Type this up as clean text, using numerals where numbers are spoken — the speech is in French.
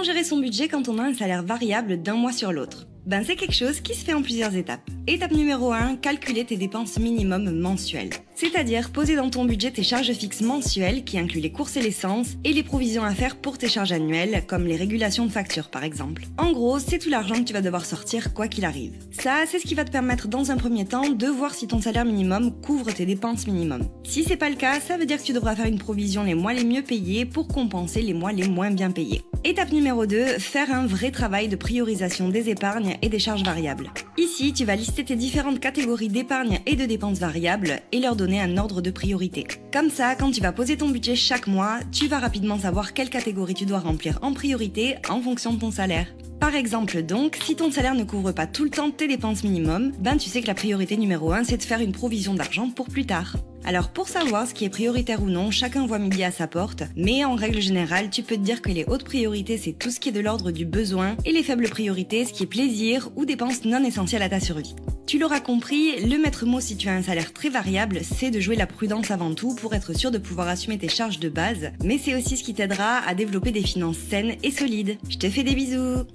Comment gérer son budget quand on a un salaire variable d'un mois sur l'autre? C'est quelque chose qui se fait en plusieurs étapes. Étape numéro 1, calculer tes dépenses minimum mensuelles. C'est-à-dire poser dans ton budget tes charges fixes mensuelles qui incluent les courses et l'essence et les provisions à faire pour tes charges annuelles comme les régulations de factures par exemple. En gros, c'est tout l'argent que tu vas devoir sortir quoi qu'il arrive. Ça, c'est ce qui va te permettre dans un premier temps de voir si ton salaire minimum couvre tes dépenses minimum. Si c'est pas le cas, ça veut dire que tu devras faire une provision les mois les mieux payés pour compenser les mois les moins bien payés. Étape numéro 2, faire un vrai travail de priorisation des épargnes et des charges variables. Ici, tu vas lister tes différentes catégories d'épargne et de dépenses variables et leur donner un ordre de priorité. Comme ça, quand tu vas poser ton budget chaque mois, tu vas rapidement savoir quelle catégorie tu dois remplir en priorité en fonction de ton salaire. Par exemple donc, si ton salaire ne couvre pas tout le temps tes dépenses minimum, tu sais que la priorité numéro 1 c'est de faire une provision d'argent pour plus tard. Alors pour savoir ce qui est prioritaire ou non, chacun voit midi à sa porte, mais en règle générale, tu peux te dire que les hautes priorités c'est tout ce qui est de l'ordre du besoin et les faibles priorités ce qui est plaisir ou dépenses non essentielles à ta survie. Tu l'auras compris, le maître mot si tu as un salaire très variable, c'est de jouer la prudence avant tout pour être sûr de pouvoir assumer tes charges de base, mais c'est aussi ce qui t'aidera à développer des finances saines et solides. Je te fais des bisous!